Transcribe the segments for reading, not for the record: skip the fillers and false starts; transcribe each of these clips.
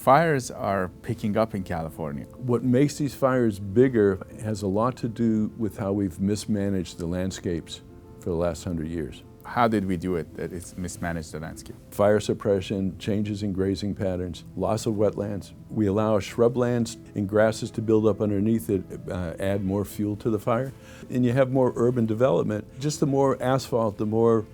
Fires are picking up in California. What makes these fires bigger has a lot to do with how we've mismanaged the landscapes for the last 100 years. How did we do it that it's mismanaged the landscape? Fire suppression, changes in grazing patterns, loss of wetlands. We allow shrublands and grasses to build up underneath it, add more fuel to the fire. And you have more urban development. Just the more asphalt, the more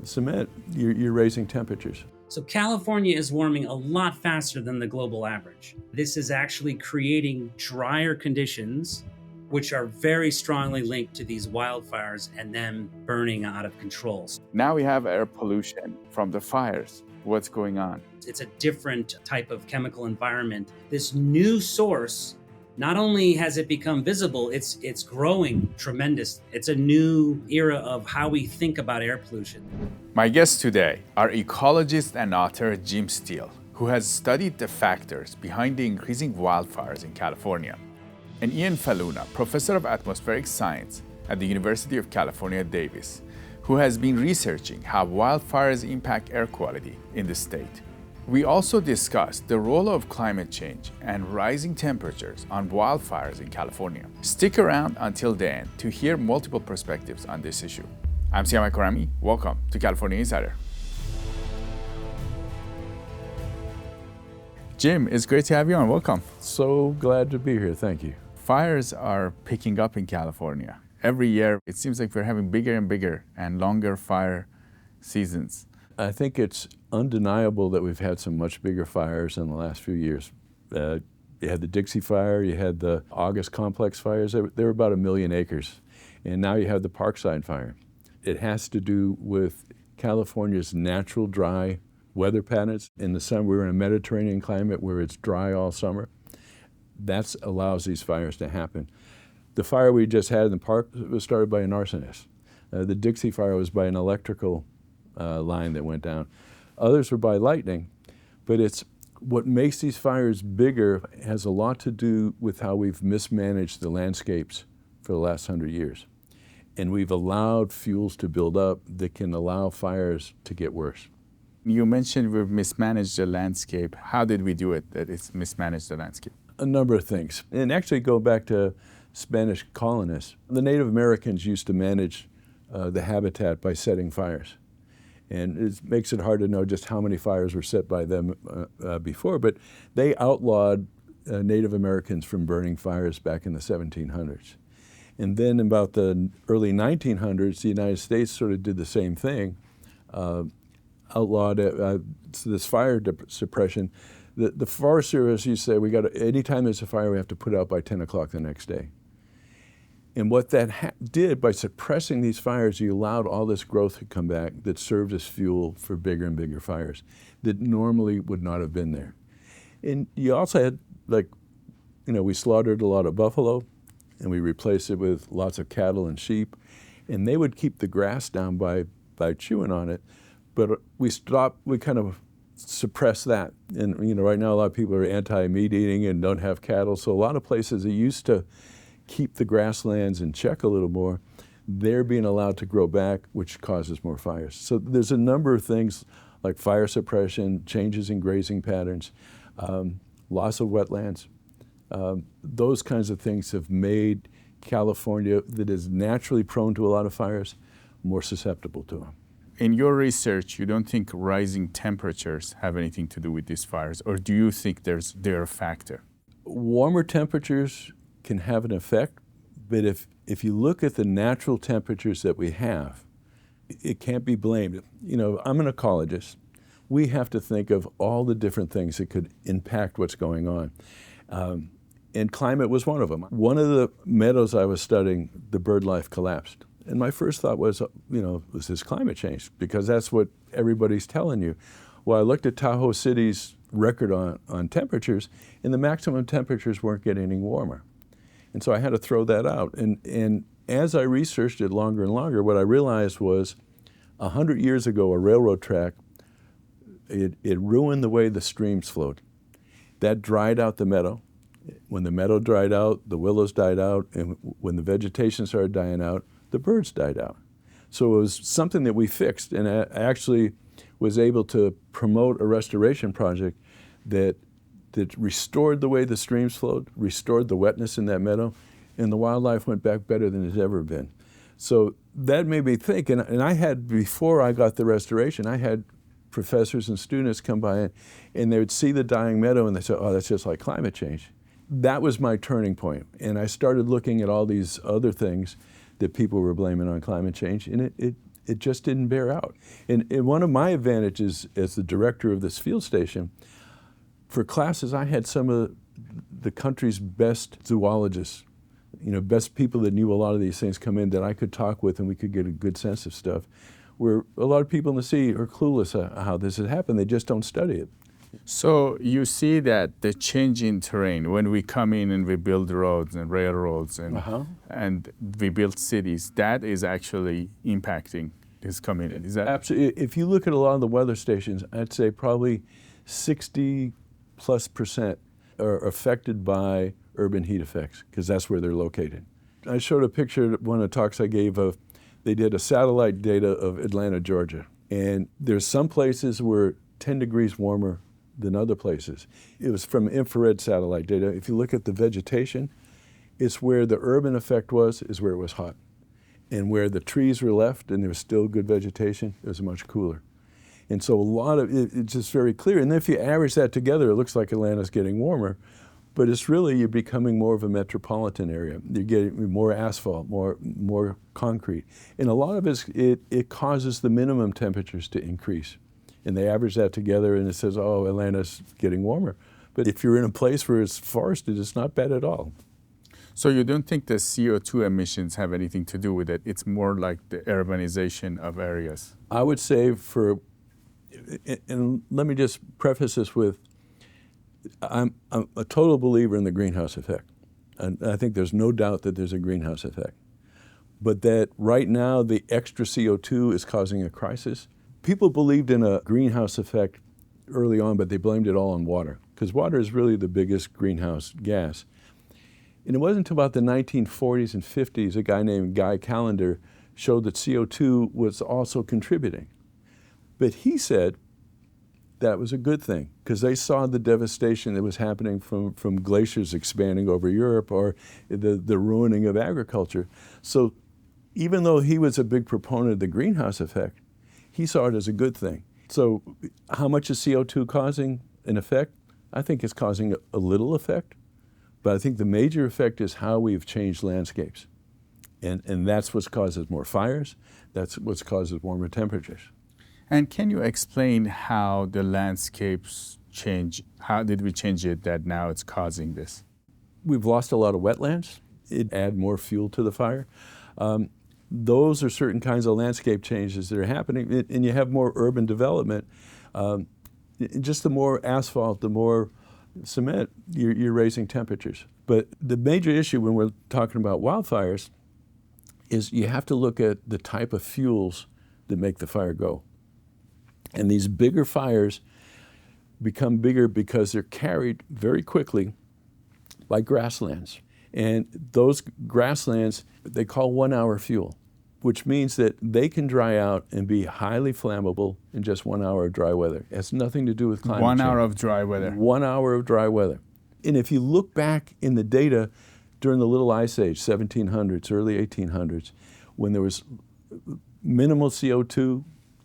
cement, you're raising temperatures. So California is warming a lot faster than the global average. This is actually creating drier conditions, which are very strongly linked to these wildfires and them burning out of control. Now we have air pollution from the fires. What's going on? It's a different type of chemical environment. This new source, not only has it become visible, it's growing tremendous. It's a new era of how we think about air pollution. My guests today are ecologist and author Jim Steele, who has studied the factors behind the increasing wildfires in California, and Ian Faloona, professor of atmospheric science at the University of California, Davis, who has been researching how wildfires impact air quality in the state. We also discussed the role of climate change and rising temperatures on wildfires in California. Stick around until the end to hear multiple perspectives on this issue. I'm Siyamak. Welcome to California Insider. Jim, it's great to have you on. Welcome. So glad to be here. Thank you. Fires are picking up in California. Every year, it seems like we're having bigger and bigger and longer fire seasons. I think it's undeniable that we've had some much bigger fires in the last few years. You had the Dixie Fire, you had the August complex fires. They were about 1 million acres. And now you have the Parkside Fire. It has to do with California's natural dry weather patterns. In the summer, we're in a Mediterranean climate where it's dry all summer. That allows these fires to happen. The fire we just had in the park was started by an arsonist. The Dixie Fire was by an electrical line that went down. Others were by lightning, but it's what makes these fires bigger has a lot to do with how we've mismanaged the landscapes for the last 100 years. And we've allowed fuels to build up that can allow fires to get worse. You mentioned we've mismanaged the landscape. How did we do it that it's mismanaged the landscape? A number of things. And actually go back to Spanish colonists. The Native Americans used to manage the habitat by setting fires. And it makes it hard to know just how many fires were set by them before, but they outlawed Native Americans from burning fires back in the 1700s. And then about the early 1900s, the United States sort of did the same thing, outlawed this fire suppression. The Forest Service used to say, anytime there's a fire, we have to put it out by 10 o'clock the next day. And what that did, by suppressing these fires, you allowed all this growth to come back that served as fuel for bigger and bigger fires that normally would not have been there. And you also had, we slaughtered a lot of buffalo, and we replaced it with lots of cattle and sheep, and they would keep the grass down by chewing on it, but we kind of suppressed that. And right now a lot of people are anti-meat eating and don't have cattle, so a lot of places that used to keep the grasslands in check a little more, they're being allowed to grow back, which causes more fires. So there's a number of things like fire suppression, changes in grazing patterns, loss of wetlands. Those kinds of things have made California, that is naturally prone to a lot of fires, more susceptible to them. In your research, you don't think rising temperatures have anything to do with these fires, or do you think they're a factor? Warmer temperatures can have an effect, but if you look at the natural temperatures that we have, it can't be blamed. I'm an ecologist. We have to think of all the different things that could impact what's going on. And climate was one of them. One of the meadows I was studying, the bird life collapsed. And my first thought was, was this climate change? Because that's what everybody's telling you. Well, I looked at Tahoe City's record on temperatures, and the maximum temperatures weren't getting any warmer. And so I had to throw that out. And as I researched it longer and longer, what I realized was 100 years ago, a railroad track, it ruined the way the streams flowed. That dried out the meadow. When the meadow dried out, the willows died out, and when the vegetation started dying out, the birds died out. So it was something that we fixed, and I actually was able to promote a restoration project that that restored the way the streams flowed, restored the wetness in that meadow, and the wildlife went back better than it's ever been. So that made me think, and I had, before I got the restoration, I had professors and students come by and they would see the dying meadow and they said, oh, that's just like climate change. That was my turning point. And I started looking at all these other things that people were blaming on climate change, and it just didn't bear out. And one of my advantages as the director of this field station, for classes, I had some of the country's best zoologists, best people that knew a lot of these things come in that I could talk with and we could get a good sense of stuff. Where a lot of people in the city are clueless how this has happened. They just don't study it. So you see that the change in terrain, when we come in and we build roads and railroads and we build cities, that is actually impacting this community. Is that? Absolutely. If you look at a lot of the weather stations, I'd say probably 60+% are affected by urban heat effects, because that's where they're located. I showed a picture at one of the talks I gave of, they did a satellite data of Atlanta, Georgia. And there's some places where 10 degrees warmer than other places. It was from infrared satellite data. If you look at the vegetation, it's where the urban effect is where it was hot. And where the trees were left and there was still good vegetation, it was much cooler. And so a lot of it's just very clear. And if you average that together, it looks like Atlanta's getting warmer. But it's really, you're becoming more of a metropolitan area. You're getting more asphalt, more concrete. And a lot of it causes the minimum temperatures to increase. And they average that together and it says, oh, Atlanta's getting warmer. But if you're in a place where it's forested, it's not bad at all. So you don't think the CO2 emissions have anything to do with it? It's more like the urbanization of areas. I would say and let me just preface this with, I'm a total believer in the greenhouse effect. And I think there's no doubt that there's a greenhouse effect. But that right now the extra CO2 is causing a crisis. People believed in a greenhouse effect early on, but they blamed it all on water, because water is really the biggest greenhouse gas. And it wasn't until about the 1940s and 50s, a guy named Guy Callender showed that CO2 was also contributing. But he said that was a good thing, because they saw the devastation that was happening from glaciers expanding over Europe, or the ruining of agriculture. So even though he was a big proponent of the greenhouse effect, he saw it as a good thing. So how much is CO2 causing an effect? I think it's causing a little effect, but I think the major effect is how we've changed landscapes. And that's what causes more fires, that's what causes warmer temperatures. And can you explain how the landscapes change? How did we change it that now it's causing this? We've lost a lot of wetlands. It adds more fuel to the fire. Those are certain kinds of landscape changes that are happening, and you have more urban development. Just the more asphalt, the more cement, you're raising temperatures. But the major issue when we're talking about wildfires is you have to look at the type of fuels that make the fire go. And these bigger fires become bigger because they're carried very quickly by grasslands. And those grasslands, they call 1 hour fuel, which means that they can dry out and be highly flammable in just 1 hour of dry weather. It has nothing to do with climate change. 1 hour of dry weather. 1 hour of dry weather. And if you look back in the data during the Little Ice Age, 1700s, early 1800s, when there was minimal CO2,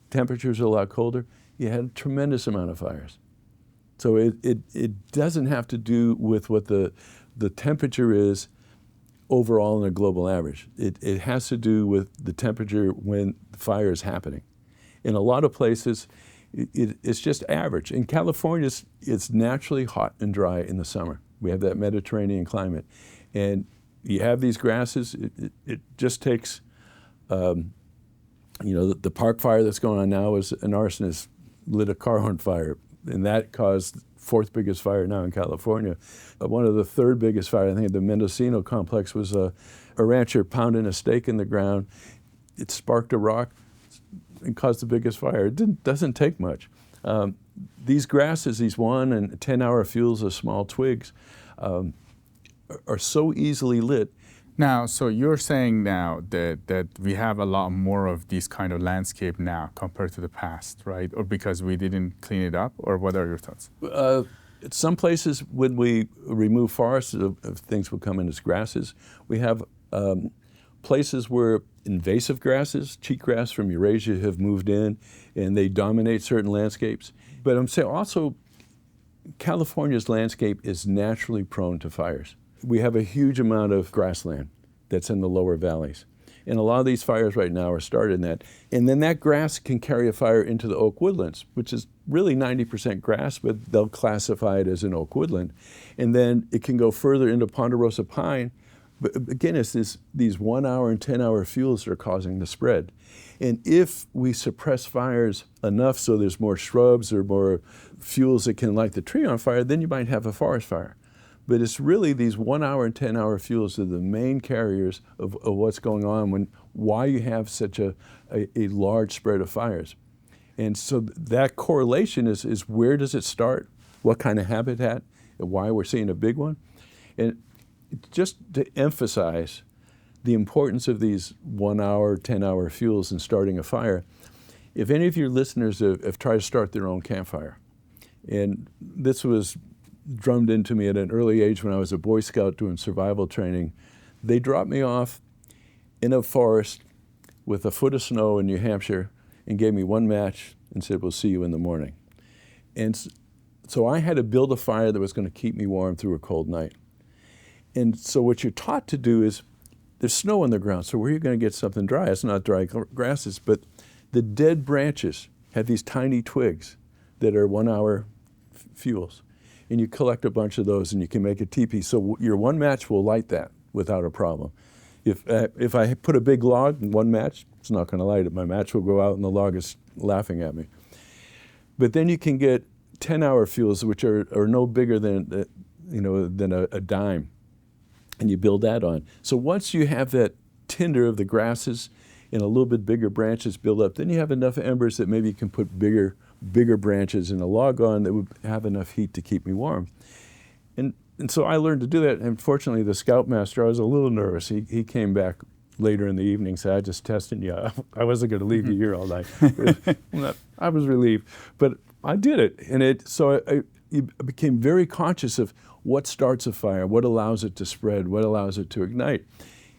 temperatures are a lot colder, you had a tremendous amount of fires. So it doesn't have to do with what the temperature is overall in a global average. It has to do with the temperature when the fire is happening. In a lot of places, it's just average. In California, it's naturally hot and dry in the summer. We have that Mediterranean climate. And you have these grasses, it just takes, the park fire that's going on now is an arsonist lit a car on fire, and that caused fourth biggest fire now in California. One of the third biggest fire, I think the Mendocino complex, was a rancher pounding a stake in the ground. It sparked a rock and caused the biggest fire. It doesn't take much. These grasses, these 1 and 10 hour fuels of small twigs, are so easily lit. Now, so you're saying now that we have a lot more of these kind of landscape now compared to the past, right? Or because we didn't clean it up, or what are your thoughts? Some places, when we remove forests, things will come in as grasses. We have places where invasive grasses, cheatgrass from Eurasia, have moved in, and they dominate certain landscapes. But I'm saying also, California's landscape is naturally prone to fires. We have a huge amount of grassland that's in the lower valleys. And a lot of these fires right now are started in that. And then that grass can carry a fire into the oak woodlands, which is really 90% grass, but they'll classify it as an oak woodland. And then it can go further into ponderosa pine. But again, it's these 1 hour and 10 hour fuels that are causing the spread. And if we suppress fires enough so there's more shrubs or more fuels that can light the tree on fire, then you might have a forest fire. But it's really these 1 hour and 10 hour fuels that are the main carriers of what's going on, why you have such a large spread of fires. And so that correlation is where does it start, what kind of habitat, and why we're seeing a big one. And just to emphasize the importance of these 1 hour, 10 hour fuels in starting a fire, if any of your listeners have tried to start their own campfire, and this was drummed into me at an early age when I was a Boy Scout doing survival training. They dropped me off in a forest with a foot of snow in New Hampshire and gave me one match and said, "We'll see you in the morning." And so I had to build a fire that was going to keep me warm through a cold night. And so what you're taught to do is, there's snow on the ground, so where are you going to get something dry? It's not dry grasses, but the dead branches have these tiny twigs that are 1 hour fuels. And you collect a bunch of those and you can make a teepee. So your one match will light that without a problem. If I put a big log in one match, it's not going to light it. My match will go out and the log is laughing at me. But then you can get 10-hour fuels, which are no bigger than a dime, and you build that on. So once you have that tinder of the grasses and a little bit bigger branches build up, then you have enough embers that maybe you can put bigger branches in a log on that would have enough heat to keep me warm. And so I learned to do that. And fortunately, the scoutmaster, I was a little nervous. He came back later in the evening, said, "I just tested you. I wasn't going to leave you here all night." I was relieved, but I did it. And I became very conscious of what starts a fire, what allows it to spread, what allows it to ignite.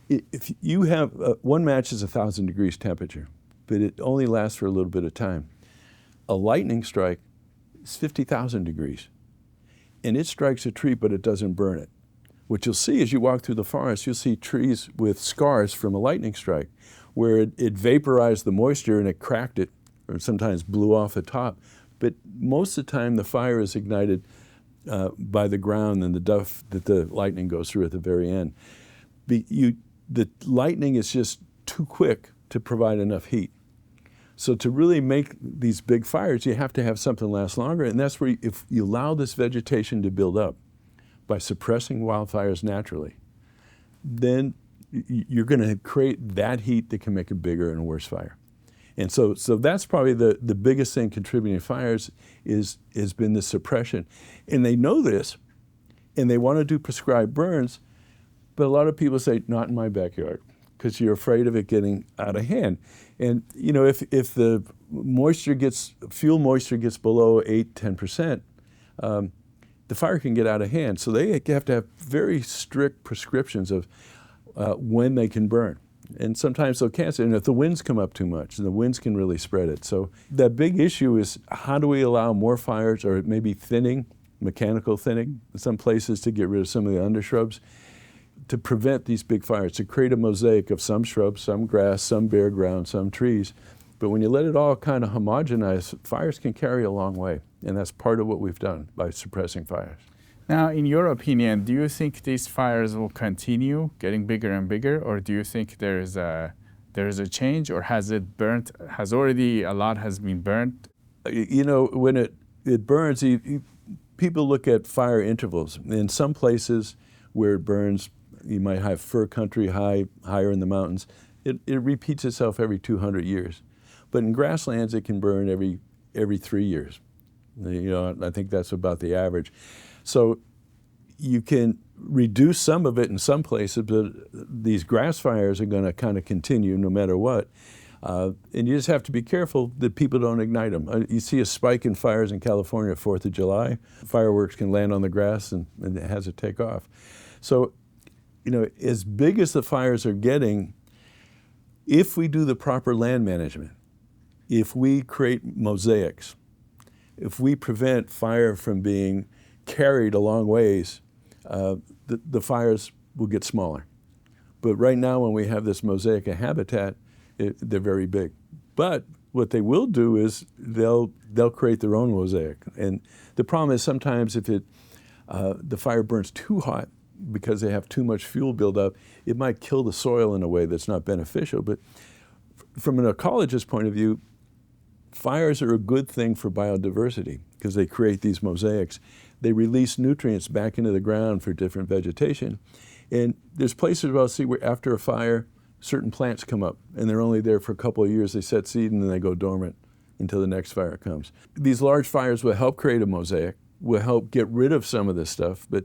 If you have, one match is 1,000 degrees temperature, but it only lasts for a little bit of time. A lightning strike is 50,000 degrees, and it strikes a tree, but it doesn't burn it. What you'll see as you walk through the forest, you'll see trees with scars from a lightning strike, where it vaporized the moisture and it cracked it, or sometimes blew off the top. But most of the time, the fire is ignited by the ground and the duff that the lightning goes through at the very end. The lightning is just too quick to provide enough heat. So to really make these big fires, you have to have something last longer, and that's where if you allow this vegetation to build up by suppressing wildfires naturally, then you're going to create that heat that can make a bigger and worse fire. And so that's probably the biggest thing contributing to fires has been the suppression. And they know this, and they want to do prescribed burns, but a lot of people say, "Not in my backyard," because you're afraid of it getting out of hand. And if the fuel moisture gets below 8-10%, the fire can get out of hand. So they have to have very strict prescriptions of when they can burn. And sometimes they'll cancel. And if the winds come up too much, the winds can really spread it. So that big issue is, how do we allow more fires, or maybe thinning, mechanical thinning in some places to get rid of some of the undershrubs, to prevent these big fires, to create a mosaic of some shrubs, some grass, some bare ground, some trees. But when you let it all kind of homogenize, fires can carry a long way. And that's part of what we've done by suppressing fires. Now, in your opinion, do you think these fires will continue getting bigger and bigger, or do you think there is a change, or has it burnt? A lot has been burnt? When it burns, people look at fire intervals. In some places where it burns, you might have fir country higher in the mountains. It repeats itself every 200 years. But in grasslands, it can burn every 3 years. I think that's about the average. So you can reduce some of it in some places, but these grass fires are going to kind of continue no matter what. And you just have to be careful that people don't ignite them. You see a spike in fires in California, 4th of July. Fireworks can land on the grass and it has to take off. So, as big as the fires are getting, if we do the proper land management, if we create mosaics, if we prevent fire from being carried a long ways, the fires will get smaller. But right now, when we have this mosaic of habitat, they're very big. But what they will do is they'll create their own mosaic. And the problem is sometimes if the fire burns too hot because they have too much fuel buildup, it might kill the soil in a way that's not beneficial. But from an ecologist's point of view, fires are a good thing for biodiversity because they create these mosaics. They release nutrients back into the ground for different vegetation. And there's places where I'll see where after a fire, certain plants come up and they're only there for a couple of years. They set seed and then they go dormant until the next fire comes. These large fires will help create a mosaic, will help get rid of some of this stuff, but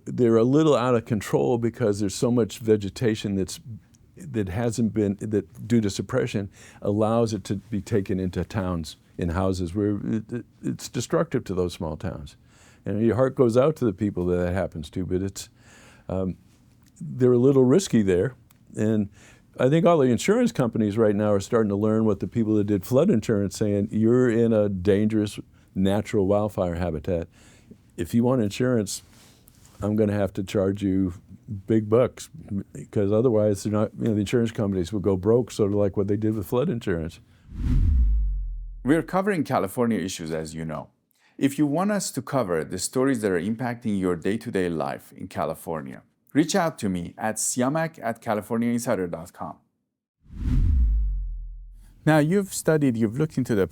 they're a little out of control because there's so much vegetation that due to suppression allows it to be taken into towns and houses where it's destructive to those small towns. And your heart goes out to the people that happens to, but they're a little risky there. And I think all the insurance companies right now are starting to learn what the people that did flood insurance saying, you're in a dangerous natural wildfire habitat. If you want insurance, I'm going to have to charge you big bucks because otherwise they're not, the insurance companies will go broke, sort of like what they did with flood insurance. We're covering California issues, as you know. If you want us to cover the stories that are impacting your day-to-day life in California, reach out to me at siyamak@californiainsider.com. Now, you've looked into the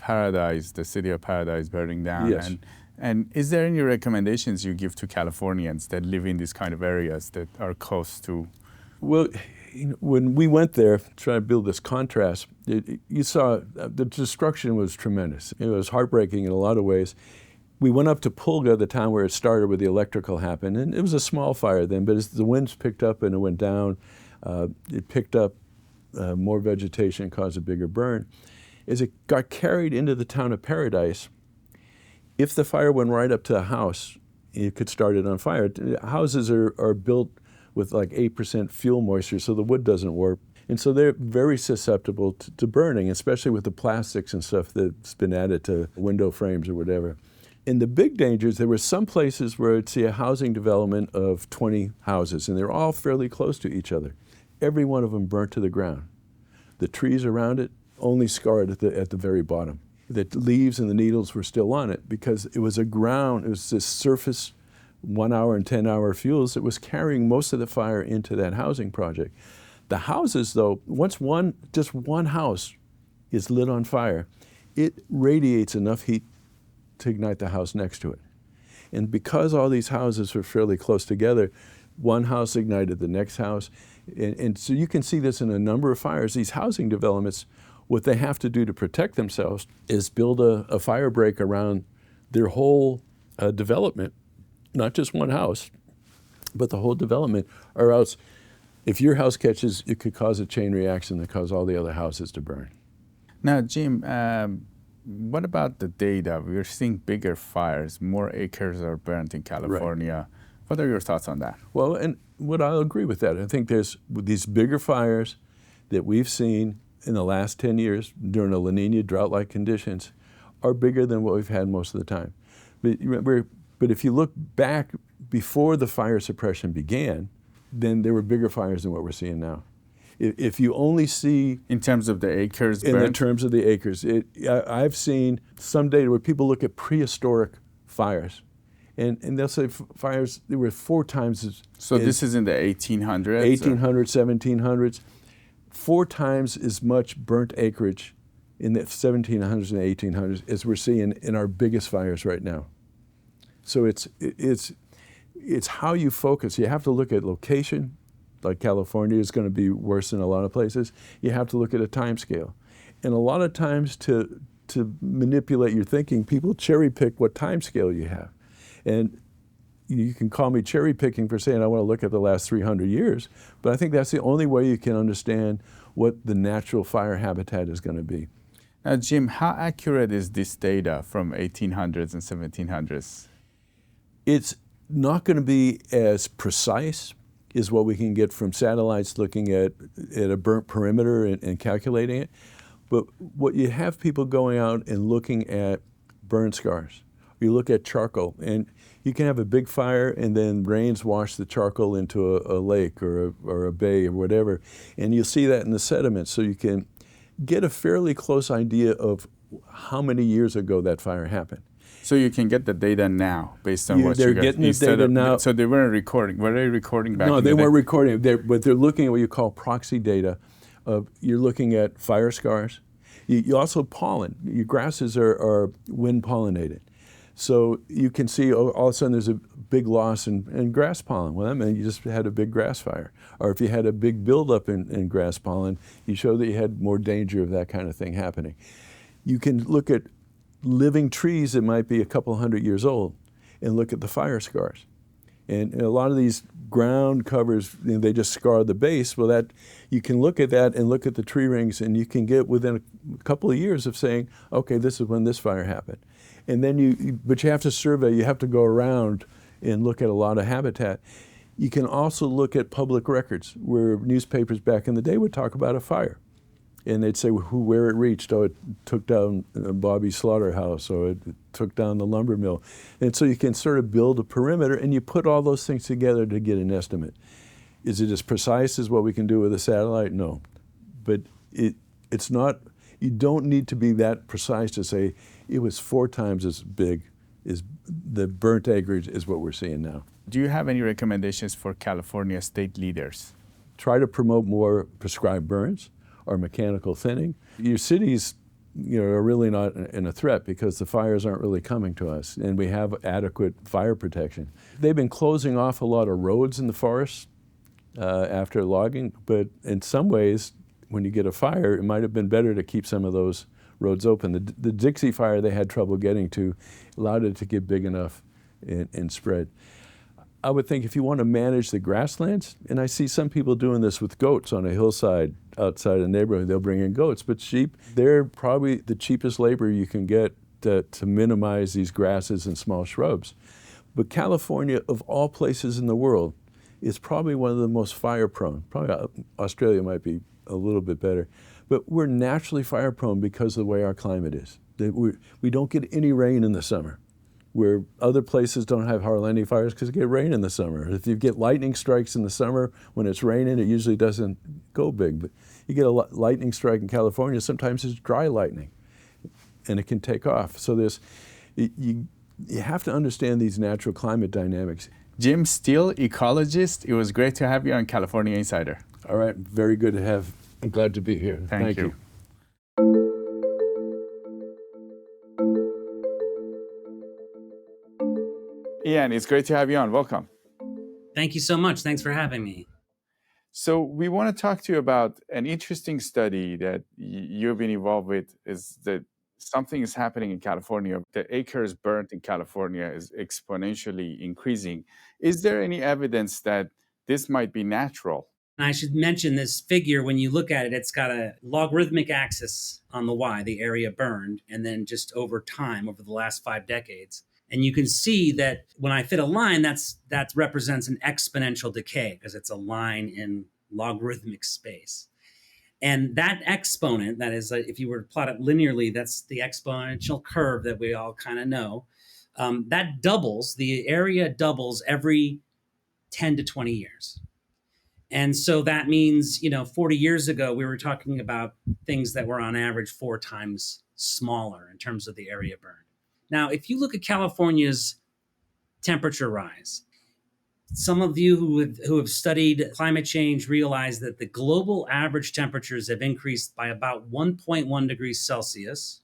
city of Paradise burning down. Yes. And is there any recommendations you give to Californians that live in these kind of areas that are close to? Well, when we went there, trying to build this contrast, you saw the destruction was tremendous. It was heartbreaking in a lot of ways. We went up to Pulga, the town where it started, where the electrical happened, and it was a small fire then, but as the winds picked up and it went down, it picked up more vegetation, caused a bigger burn. As it got carried into the town of Paradise, if the fire went right up to a house, it could start it on fire. Houses are built with like 8% fuel moisture, so the wood doesn't warp. And so they're very susceptible to burning, especially with the plastics and stuff that's been added to window frames or whatever. And the big dangers, there were some places where I'd see a housing development of 20 houses, and they're all fairly close to each other. Every one of them burnt to the ground. The trees around it only scarred at the very bottom. The leaves and the needles were still on it because it was this surface 1 hour and 10-hour fuels that was carrying most of the fire into that housing project. The houses, though, once just one house is lit on fire, it radiates enough heat to ignite the house next to it. And because all these houses were fairly close together, one house ignited the next house. And so you can see this in a number of fires. These housing developments, what they have to do to protect themselves is build a fire break around their whole development, not just one house, but the whole development, or else if your house catches, it could cause a chain reaction that cause all the other houses to burn. Now, Jim, what about the data? We're seeing bigger fires, more acres are burnt in California. Right. What are your thoughts on that? Well, and I'll agree with that. I think there's these bigger fires that we've seen in the last 10 years during the La Nina drought-like conditions are bigger than what we've had most of the time. But if you look back before the fire suppression began, then there were bigger fires than what we're seeing now. If you only see... In terms of the acres burnt? In terms of the acres. I've seen some data where people look at prehistoric fires, and they'll say fires, there were 4 times as... So this is in the 1800s? 1800s, 1700s. 4 times as much burnt acreage in the 1700s and 1800s as we're seeing in our biggest fires right now. So it's how you focus. You have to look at location, like California is going to be worse in a lot of places. You have to look at a time scale. And a lot of times to manipulate your thinking, people cherry pick what time scale you have. And you can call me cherry picking for saying I want to look at the last 300 years, but I think that's the only way you can understand what the natural fire habitat is going to be. Now, Jim, how accurate is this data from 1800s and 1700s? It's not going to be as precise as what we can get from satellites looking at a burnt perimeter and calculating it. But what you have people going out and looking at burn scars. You look at charcoal, and you can have a big fire and then rains wash the charcoal into a lake or a bay or whatever, and you'll see that in the sediments. So you can get a fairly close idea of how many years ago that fire happened. So you can get the data now based on what they're you guys... getting the data now. So they weren't recording. Were they recording back No, in they the day? weren't recording. But they're looking at what you call proxy data. You're looking at fire scars. You also pollen. Your grasses are wind pollinated. So you can see all of a sudden there's a big loss in grass pollen. Well, that meant you just had a big grass fire. Or if you had a big buildup in grass pollen, you show that you had more danger of that kind of thing happening. You can look at living trees that might be a couple hundred years old and look at the fire scars. And a lot of these ground covers, they just scar the base. Well, that you can look at that and look at the tree rings, and you can get within a couple of years of saying, okay, this is when this fire happened. And then but you have to survey, you have to go around and look at a lot of habitat. You can also look at public records, where newspapers back in the day would talk about a fire. And they'd say where it reached. Oh, it took down Bobby's slaughterhouse, or it took down the lumber mill. And so you can sort of build a perimeter, and you put all those things together to get an estimate. Is it as precise as what we can do with a satellite? No. But it's not, you don't need to be that precise to say it was 4 times as big as the burnt acreage is what we're seeing now. Do you have any recommendations for California state leaders? Try to promote more prescribed burns or mechanical thinning. Your cities, are really not in a threat because the fires aren't really coming to us, and we have adequate fire protection. They've been closing off a lot of roads in the forests after logging, but in some ways, when you get a fire, it might have been better to keep some of those roads open. The Dixie fire they had trouble getting to allowed it to get big enough and spread. I would think if you want to manage the grasslands, and I see some people doing this with goats on a hillside outside a neighborhood, they'll bring in goats, but sheep, they're probably the cheapest labor you can get to minimize these grasses and small shrubs. But California, of all places in the world, is probably one of the most fire prone. Probably Australia might be a little bit better. But we're naturally fire prone because of the way our climate is. We don't get any rain in the summer, where other places don't have hardly any fires because they get rain in the summer. If you get lightning strikes in the summer, when it's raining, it usually doesn't go big. But you get a lightning strike in California, sometimes it's dry lightning, and it can take off. So you have to understand these natural climate dynamics. Jim Steele, ecologist, it was great to have you on California Insider. All right, very good to have. I'm glad to be here. Thank you. Ian, it's great to have you on. Welcome. Thank you so much. Thanks for having me. So we want to talk to you about an interesting study that you've been involved with, is that something is happening in California. The acres burnt in California is exponentially increasing. Is there any evidence that this might be natural? I should mention this figure. When you look at it, it's got a logarithmic axis on the Y, the area burned, and then just over time, over the last 5 decades. And you can see that when I fit a line, that represents an exponential decay because it's a line in logarithmic space. And that exponent, that is, if you were to plot it linearly, that's the exponential curve that we all kind of know. That doubles, the area doubles every 10 to 20 years. And so that means, 40 years ago, we were talking about things that were on average 4 times smaller in terms of the area burned. Now, if you look at California's temperature rise, some of you who have studied climate change realize that the global average temperatures have increased by about 1.1 degrees Celsius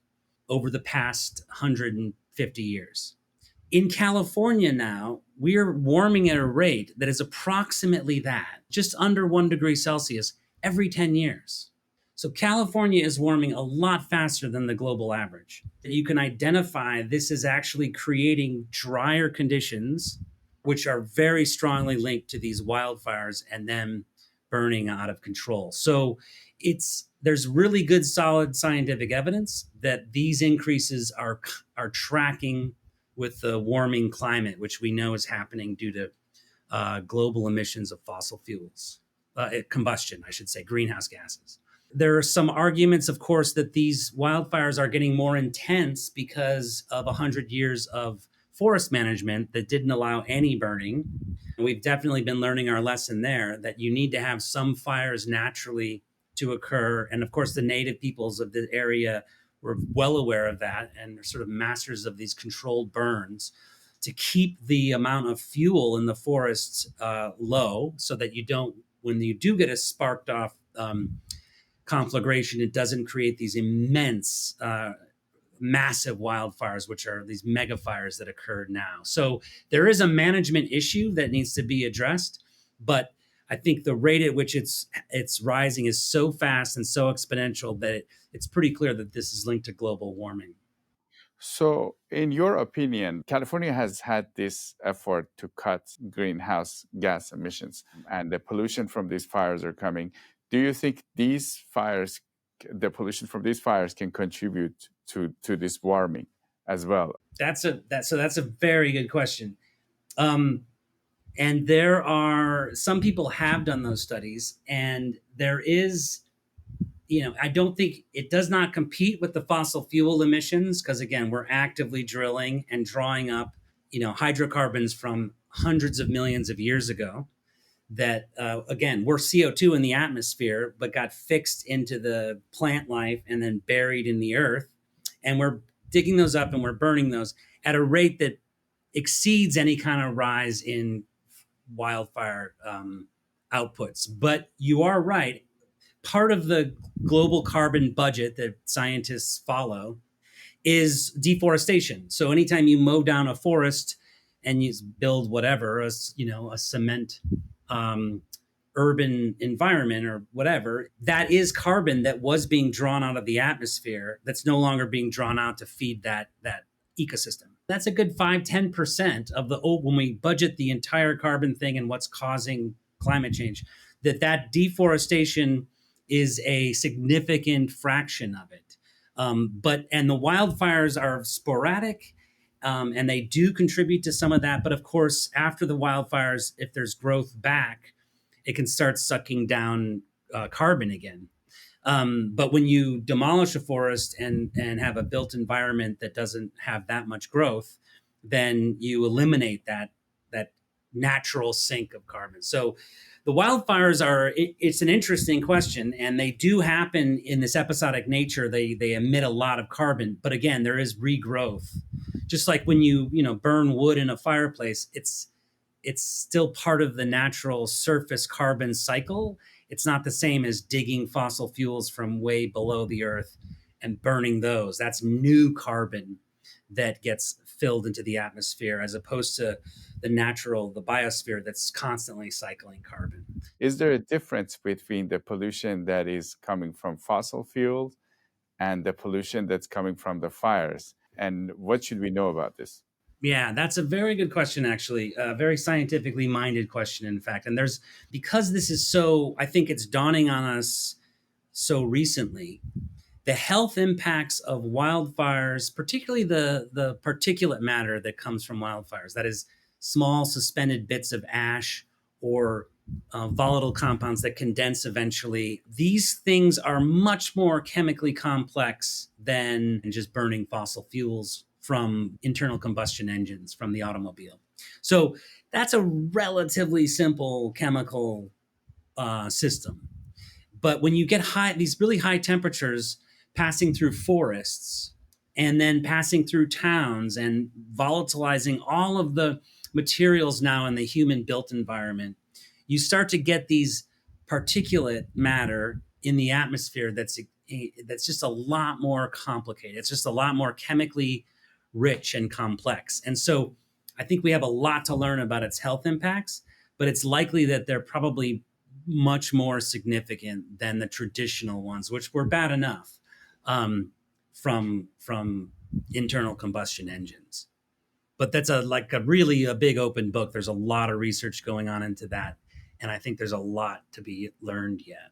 over the past 150 years. In California now, we're warming at a rate that is approximately that, just under 1 degree Celsius every 10 years. So California is warming a lot faster than the global average. You can identify this is actually creating drier conditions which are very strongly linked to these wildfires and them burning out of control. So there's really good solid scientific evidence that these increases are tracking with the warming climate, which we know is happening due to global emissions of fossil fuels, combustion, I should say, greenhouse gases. There are some arguments, of course, that these wildfires are getting more intense because of 100 years of forest management that didn't allow any burning. We've definitely been learning our lesson there, that you need to have some fires naturally to occur. And of course, the native peoples of the area were well aware of that and are sort of masters of these controlled burns to keep the amount of fuel in the forests low, so that you don't, when you do get a sparked off conflagration, it doesn't create these immense, massive wildfires, which are these mega fires that occurred now. So there is a management issue that needs to be addressed, but I think the rate at which it's rising is so fast and so exponential that it's pretty clear that this is linked to global warming. So, in your opinion, California has had this effort to cut greenhouse gas emissions, and the pollution from these fires are coming. Do you think these fires, the pollution from these fires, can contribute to this warming as well? That's a very good question. And there are some people have done those studies, and there is, I don't think it does not compete with the fossil fuel emissions, because again, we're actively drilling and drawing up, hydrocarbons from hundreds of millions of years ago that, again, were CO2 in the atmosphere, but got fixed into the plant life and then buried in the earth. And we're digging those up and we're burning those at a rate that exceeds any kind of rise in wildfire outputs. But you are right. Part of the global carbon budget that scientists follow is deforestation. So anytime you mow down a forest and you build whatever, a cement urban environment or whatever, that is carbon that was being drawn out of the atmosphere that's no longer being drawn out to feed that ecosystem. That's a good 5-10% of when we budget the entire carbon thing and what's causing climate change, that deforestation is a significant fraction of it. And the wildfires are sporadic, and they do contribute to some of that. But of course, after the wildfires, if there's growth back, it can start sucking down carbon again. But when you demolish a forest and have a built environment that doesn't have that much growth, then you eliminate that natural sink of carbon. So the wildfires it's an interesting question, and they do happen in this episodic nature. They emit a lot of carbon, but again, there is regrowth. Just like when you burn wood in a fireplace, it's still part of the natural surface carbon cycle. It's not the same as digging fossil fuels from way below the earth and burning those. That's new carbon that gets filled into the atmosphere, as opposed to the biosphere that's constantly cycling carbon. Is there a difference between the pollution that is coming from fossil fuels and the pollution that's coming from the fires? And what should we know about this? Yeah, that's a very good question, actually. A very scientifically minded question, in fact. And because this is I think it's dawning on us so recently, the health impacts of wildfires, particularly the particulate matter that comes from wildfires, that is small suspended bits of ash or volatile compounds that condense eventually. These things are much more chemically complex than just burning fossil fuels from internal combustion engines from the automobile. So that's a relatively simple chemical system. But when you get these really high temperatures passing through forests and then passing through towns and volatilizing all of the materials now in the human-built environment, you start to get these particulate matter in the atmosphere that's just a lot more complicated. It's just a lot more chemically rich and complex. And so I think we have a lot to learn about its health impacts, but it's likely that they're probably much more significant than the traditional ones, which were bad enough from internal combustion engines. But that's a really a big open book. There's a lot of research going on into that, and I think there's a lot to be learned yet.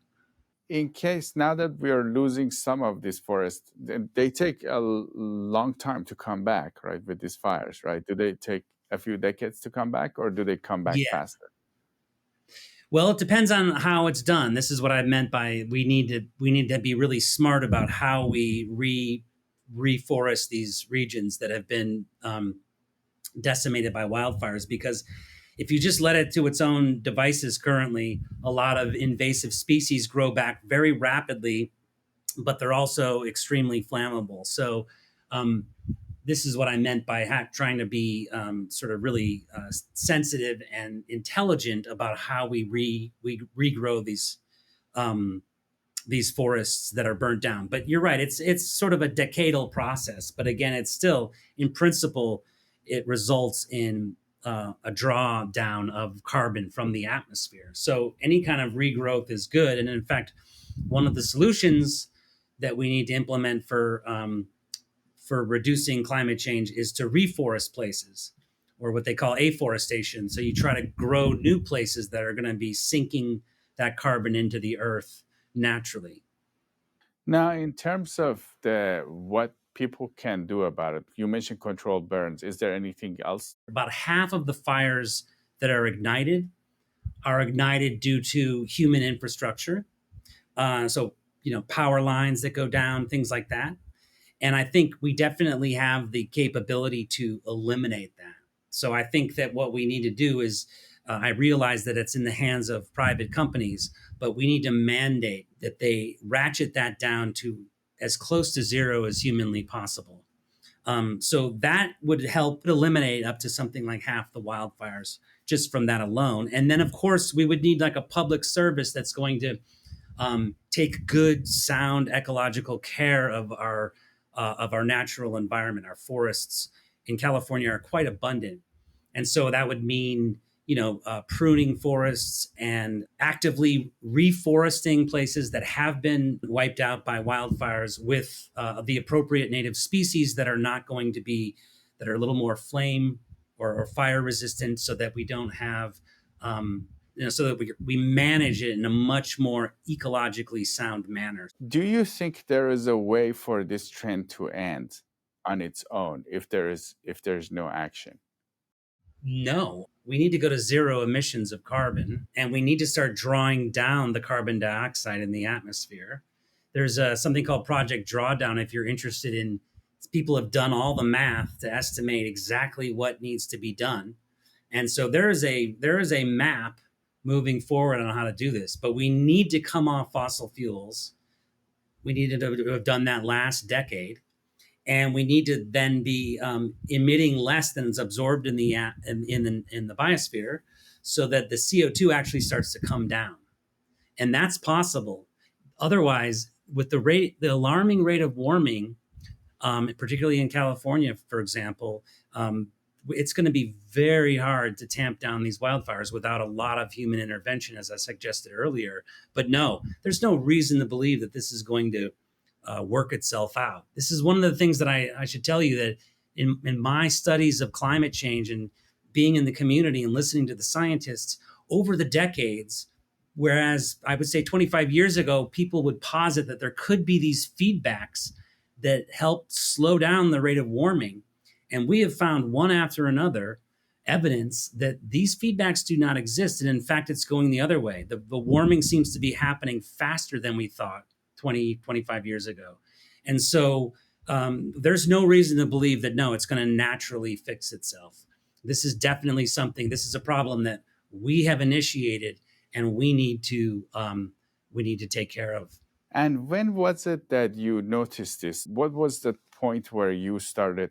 In case now that we are losing some of these forests, they take a long time to come back, right? With these fires, right? Do they take a few decades to come back, or do they come back Yeah. faster? Well, it depends on how it's done. This is what I meant by we need to be really smart about how we reforest these regions that have been decimated by wildfires. Because if you just let it to its own devices currently, a lot of invasive species grow back very rapidly, but they're also extremely flammable. So this is what I meant by trying to be sort of really sensitive and intelligent about how we regrow these forests that are burnt down. But you're right; it's sort of a decadal process. But again, it's still, in principle, it results in a drawdown of carbon from the atmosphere. So any kind of regrowth is good. And in fact, one of the solutions that we need to implement for reducing climate change is to reforest places, or what they call afforestation. So you try to grow new places that are going to be sinking that carbon into the earth naturally. Now, in terms of what people can do about it, you mentioned controlled burns. Is there anything else? About half of the fires that are ignited due to human infrastructure. So, power lines that go down, things like that. And I think we definitely have the capability to eliminate that. So I think that what we need to do is, I realize that it's in the hands of private companies, but we need to mandate that they ratchet that down to as close to zero as humanly possible. So that would help eliminate up to something like half the wildfires just from that alone. And then, of course, we would need like a public service that's going to take good, sound ecological care of our natural environment. Our forests in California are quite abundant, and so that would mean pruning forests and actively reforesting places that have been wiped out by wildfires with the appropriate native species that are not going to be, that are a little more flame or fire resistant, so that we don't have so that we manage it in a much more ecologically sound manner. Do you think there is a way for this trend to end on its own if there's no action? No, we need to go to zero emissions of carbon, and we need to start drawing down the carbon dioxide in the atmosphere. There's something called Project Drawdown. If you're interested in, people have done all the math to estimate exactly what needs to be done, and so there is a map moving forward on how to do this. But we need to come off fossil fuels. We needed to have done that last decade. And we need to then be emitting less than is absorbed in the biosphere, so that the CO2 actually starts to come down, and that's possible. Otherwise, with the alarming rate of warming, particularly in California, for example, it's going to be very hard to tamp down these wildfires without a lot of human intervention, as I suggested earlier. But no, there's no reason to believe that this is going to work itself out. This is one of the things that I should tell you, that in my studies of climate change and being in the community and listening to the scientists over the decades, whereas I would say 25 years ago, people would posit that there could be these feedbacks that helped slow down the rate of warming. And we have found one after another evidence that these feedbacks do not exist. And in fact, it's going the other way. The warming seems to be happening faster than we thought 20, 25 years ago. And so there's no reason to believe that, no, it's going to naturally fix itself. This is definitely this is a problem that we have initiated, and we need to take care of. And when was it that you noticed this? What was the point where you started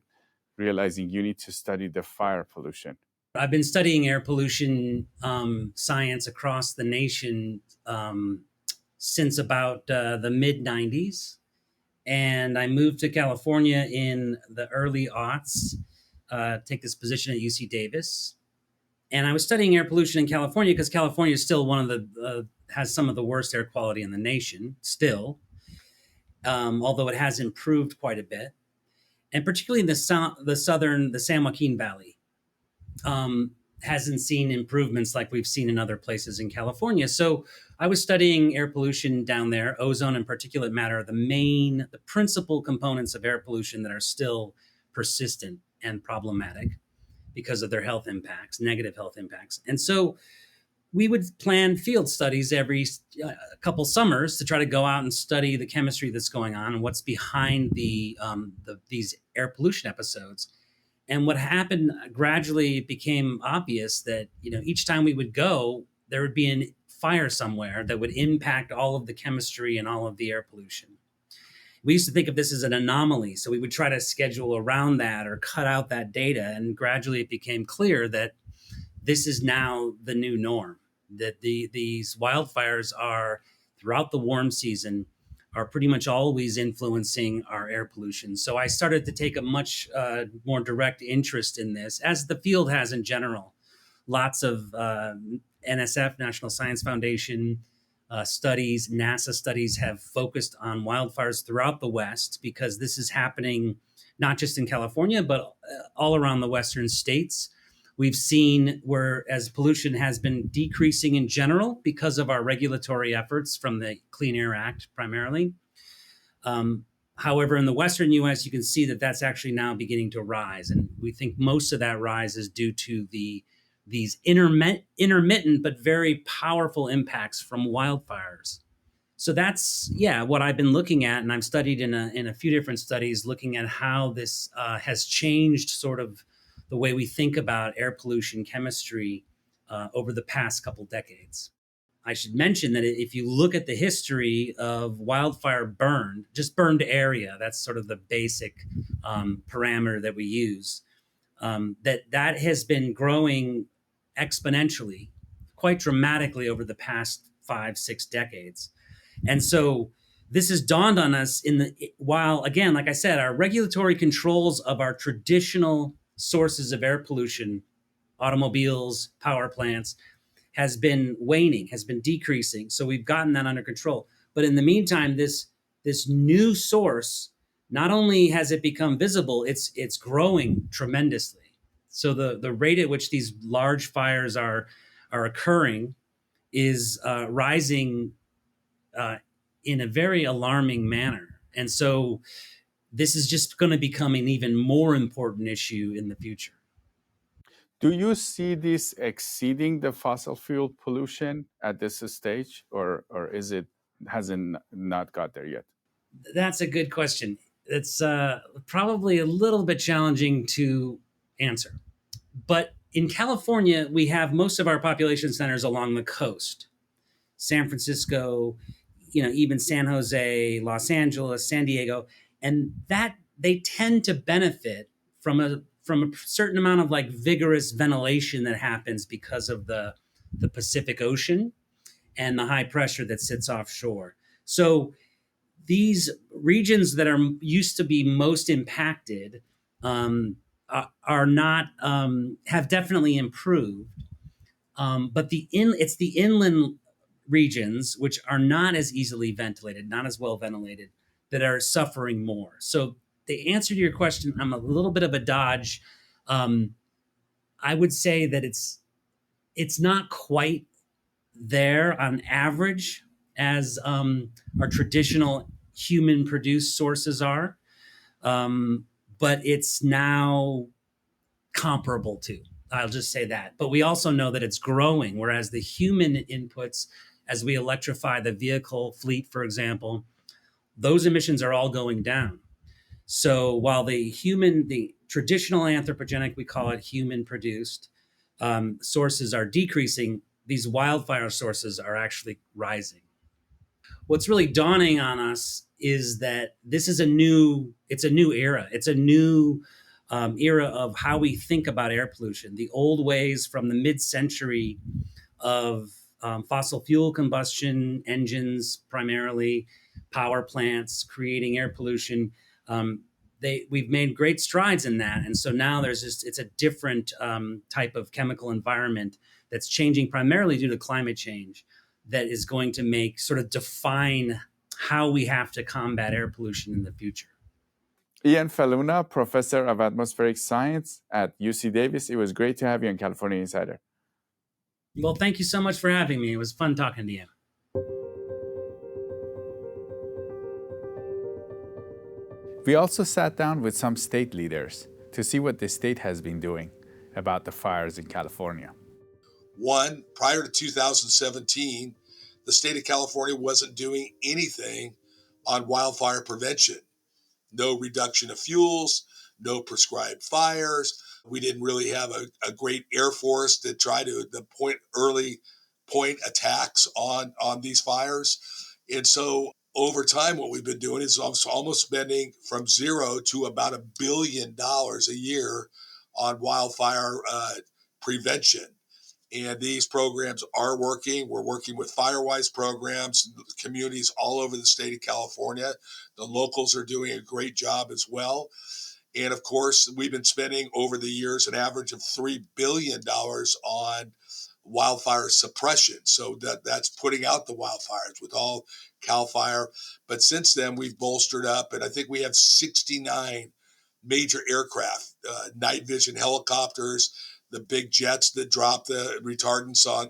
realizing you need to study the fire pollution? I've been studying air pollution science across the nation since about the mid-90s. And I moved to California in the early aughts, take this position at UC Davis. And I was studying air pollution in California because California is still one of the, has some of the worst air quality in the nation still, although it has improved quite a bit. And particularly in the San Joaquin Valley. hasn't seen improvements like we've seen in other places in California. So I was studying air pollution down there. Ozone and particulate matter are the principal components of air pollution that are still persistent and problematic because of their health impacts, negative health impacts. And so we would plan field studies every couple summers to try to go out and study the chemistry that's going on and what's behind these air pollution episodes. And what happened gradually became obvious that, each time we would go, there would be a fire somewhere that would impact all of the chemistry and all of the air pollution. We used to think of this as an anomaly, so we would try to schedule around that or cut out that data. And gradually it became clear that this is now the new norm, that these wildfires are, throughout the warm season, are pretty much always influencing our air pollution. So I started to take a much more direct interest in this, as the field has in general. Lots of NSF, National Science Foundation studies, NASA studies have focused on wildfires throughout the West, because this is happening not just in California, but all around the Western states. We've seen where, as pollution has been decreasing in general because of our regulatory efforts from the Clean Air Act primarily. However, in the Western US, you can see that that's actually now beginning to rise. And we think most of that rise is due to these intermittent but very powerful impacts from wildfires. So that's, what I've been looking at. And I've studied in a few different studies looking at how this has changed sort of the way we think about air pollution chemistry over the past couple decades. I should mention that if you look at the history of wildfire burned area, that's sort of the basic parameter that we use, that has been growing exponentially, quite dramatically over the past 5-6 decades. And so this has dawned on us while, again, like I said, our regulatory controls of our traditional sources of air pollution, automobiles, power plants, has been waning, has been decreasing. So we've gotten that under control. But in the meantime, this new source, not only has it become visible, it's growing tremendously. So the rate at which these large fires are occurring is rising in a very alarming manner. And so this is just going to become an even more important issue in the future. Do you see this exceeding the fossil fuel pollution at this stage, or has it not got there yet? That's a good question. It's probably a little bit challenging to answer. But in California, we have most of our population centers along the coast. San Francisco, even San Jose, Los Angeles, San Diego, and that they tend to benefit from a certain amount of vigorous ventilation that happens because of the Pacific Ocean and the high pressure that sits offshore. So these regions that are used to be most impacted are not have definitely improved, but it's the inland regions, which are not as easily ventilated, not as well ventilated, that are suffering more. So the answer to your question, I'm a little bit of a dodge. I would say that it's not quite there on average as our traditional human-produced sources are, but it's now comparable to. I'll just say that. But we also know that it's growing, whereas the human inputs, as we electrify the vehicle fleet, for example, those emissions are all going down. So while the traditional anthropogenic, we call it human-produced, sources are decreasing, these wildfire sources are actually rising. What's really dawning on us is that this is a new era. It's a new era of how we think about air pollution. The old ways from the mid-century of fossil fuel combustion engines, primarily power plants, creating air pollution. We've made great strides in that. And so now it's a different type of chemical environment that's changing primarily due to climate change, that is going to define how we have to combat air pollution in the future. Ian Faloona, professor of atmospheric science at UC Davis. It was great to have you on California Insider. Well, thank you so much for having me. It was fun talking to you. We also sat down with some state leaders to see what the state has been doing about the fires in California. One, prior to 2017, the state of California wasn't doing anything on wildfire prevention. No reduction of fuels, no prescribed fires. We didn't really have a great air force to try to early point attacks on these fires. And so over time, what we've been doing is almost spending from zero to about $1 billion a year on wildfire prevention. And these programs are working. We're working with Firewise programs, communities all over the state of California. The locals are doing a great job as well. And of course, we've been spending over the years an average of $3 billion on wildfire suppression. So that's putting out the wildfires with all CAL FIRE. But since then, we've bolstered up, and I think we have 69 major aircraft, night vision helicopters, the big jets that drop the retardants on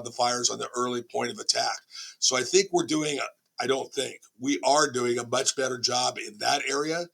the fires on the early point of attack. So I think we are doing a much better job in that area.